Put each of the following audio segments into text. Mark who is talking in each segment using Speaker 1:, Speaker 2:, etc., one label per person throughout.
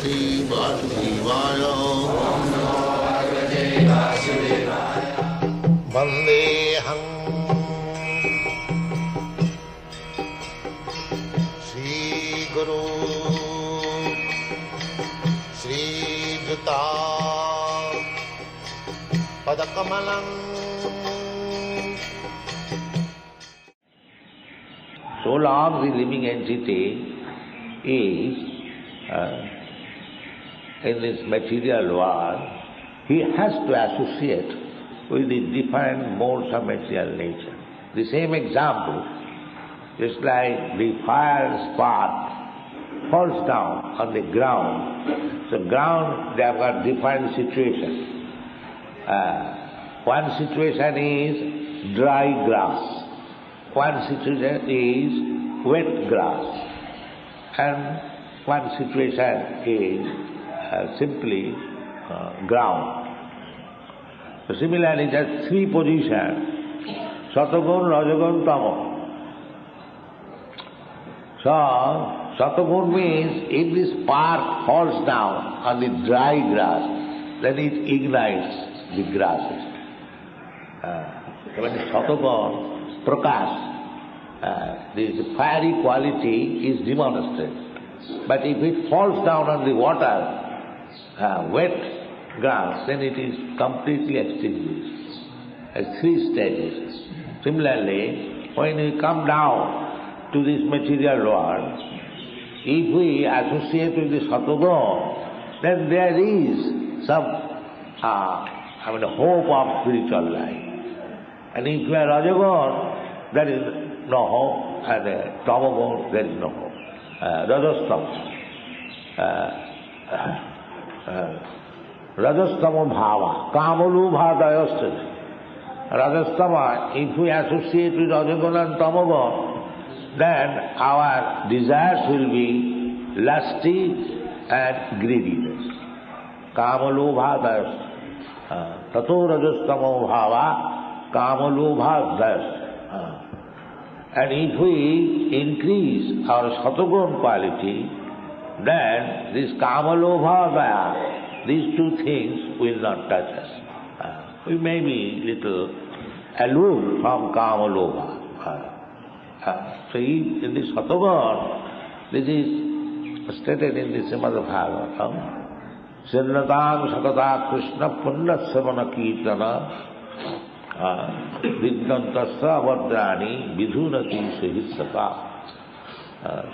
Speaker 1: Bhagavate Vasudevaya. Vandeham Shri Guru Shri Juta Padakamalam. So long the living entity is in this material world, he has to associate with the different modes of material nature. The same example, just like the fire spark falls down on the ground. So ground, they have got different situations. One situation is dry grass. One situation is wet grass, and one situation is simply ground. So similarly, there are three positions: Satagun, Rajagun, Tamagun. So Satagun means if this spark falls down on the dry grass, then it ignites the grasses. When Satagun, Prakash, this fiery quality is demonstrated. But if it falls down on the water, wet grass, then it is completely extinguished. As three stages. Similarly, when we come down to this material world, if we associate with the Satagun, then there is some hope of spiritual life. And if you are Rajagun, there is no hope, and Tamagun, there is no hope. Rajastama bhava, kamalubha dayastas. Rajastama, if we associate with Rajagun and Tamagun, then our desires will be lusty and greediness. Kamalubha dayastas. Tato rajastama bhava, kamalubha dayastas. And if we increase our Satagun quality, then this Kamalobha Daya, these two things will not touch us. We may be little aloof from Kamalobha. So in this Satagun, this is stated in the Srimad Bhagavatam, Sirnatam Sakata Krishna Punnasavana Kirtana Vidyantasya Vadrani Vidhunati Sahisaka.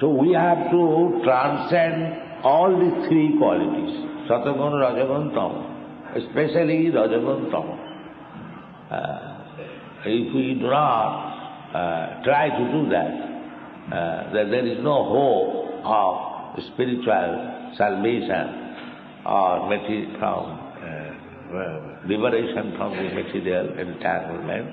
Speaker 1: So we have to transcend all the three qualities, Satagun, Rajagun, Tamagun, especially Rajagun, Tamagun. If we do not try to do that, then there is no hope of spiritual salvation or liberation from the material entanglement.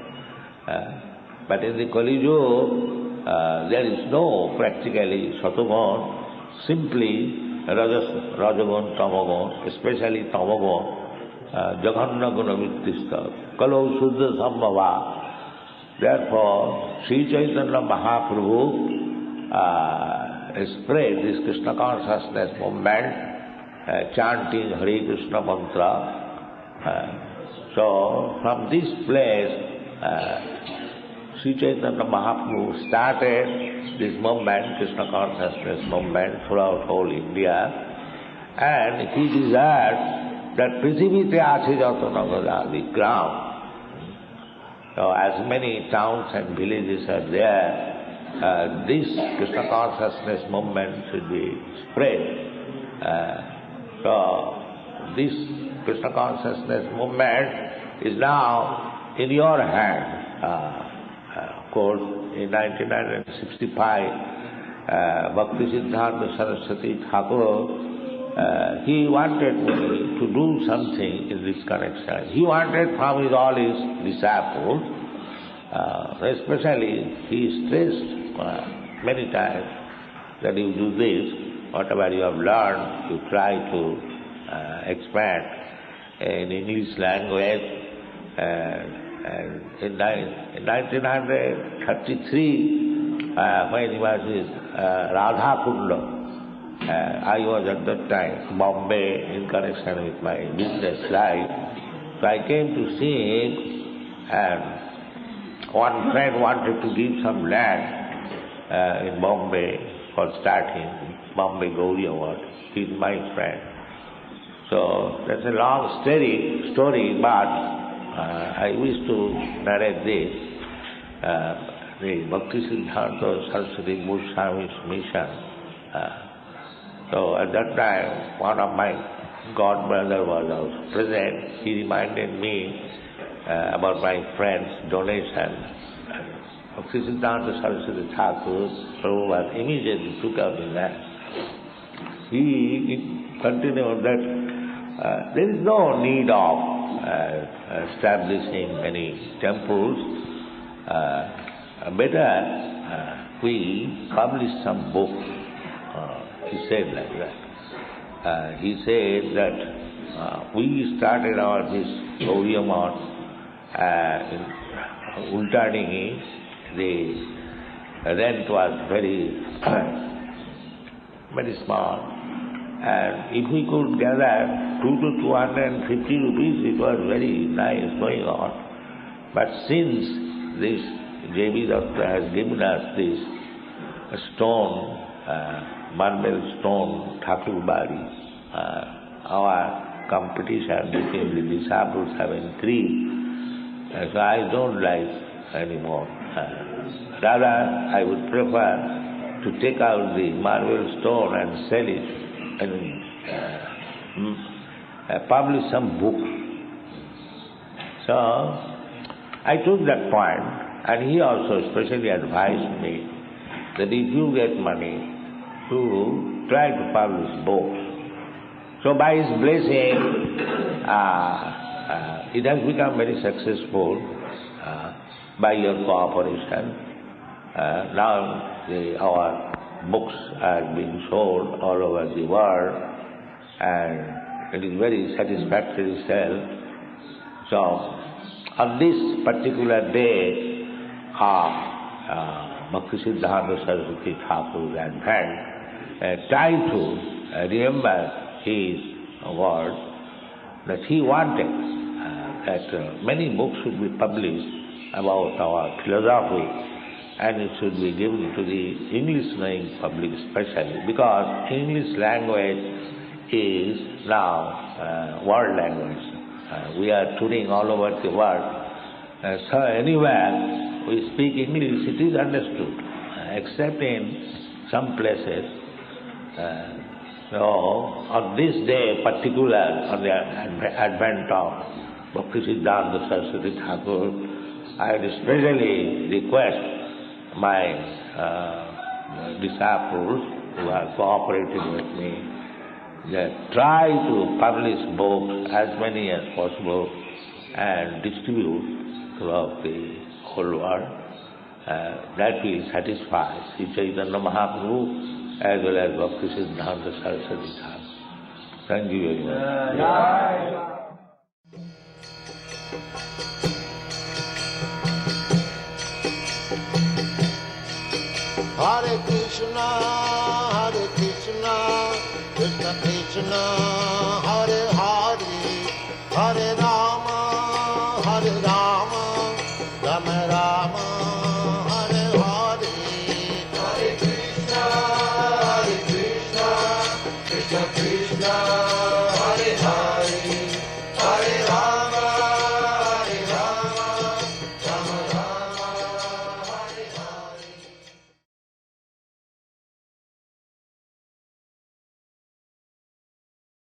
Speaker 1: But in the Kali Yuga, there is no practically Satagun, simply Rajagun, Tamagun, especially Tamagun, Jaghanna Gunavittista, Kalau Suddha Sambhava. Therefore, Sri Chaitanya Mahaprabhu spread this Krishna consciousness movement, chanting Hare Krishna mantra. So, from this place, Sri Chaitanya Mahaprabhu started this movement, Krishna consciousness movement, throughout whole India, and he desired that Prithivite Ache Jatanaga, the ground. So, as many towns and villages are there, this Krishna consciousness movement should be spread. So, this Krishna consciousness movement is now in your hand. Of course, in 1965, Bhakti Siddhanta Saraswati Thakur, he wanted me to do something in this connection. He wanted from all his disciples, especially he stressed many times that you do this, whatever you have learned, you try to expand in English language. And in 1933, when he was in Radha Kunda, I was at that time Bombay in connection with my business life. So I came to see him, and one friend wanted to give some land in Bombay for starting Bombay Gauri Award. He's my friend. So that's a long story, but I wish to narrate this. The Bhakti Siddhanta Saraswati Goswami's mission. So at that time, one of my godbrother was also present. He reminded me about my friend's donation. Bhakti Siddhanta Saraswati Thakur, Prabhupada immediately took out the land. He continued that there is no need of establishing any temples. Better we publish some books. He said like that. He said that we started our this Gaudiya Math in Ultani. The rent was very small, and if we could gather 2 to 250 rupees, it was very nice going on. But since this J.B. Doctor has given us this stone, marble stone, Thakurbari, our competition between the disciples have increased. So I don't like anymore. Rather, I would prefer to take out the marble stone and sell it and publish some books. So I took that point, and he also especially advised me that if you get money, to try to publish books. So by his blessing, it has become very successful by your cooperation. Now our books are being sold all over the world, and it is very satisfactory sale. So on this particular day of Bhakti Siddhanta Saraswati Thakur's advent, try to remember his word that he wanted that many books should be published about our philosophy, and it should be given to the English-knowing public especially, because English language is now world language. We are touring all over the world. So anywhere we speak English, it is understood, except in some places. So on this day particular, on the advent of Bhakti Siddhanta Saraswati Thakur, I would especially request my disciples who are cooperating with me that try to publish books, as many as possible, and distribute throughout the whole world. That will satisfy Sri Chaitanya Mahaprabhu as well as Bhakti Siddhanta Saraswati Thakur. Thank you very much.
Speaker 2: Hare Krishna, Krishna Krishna,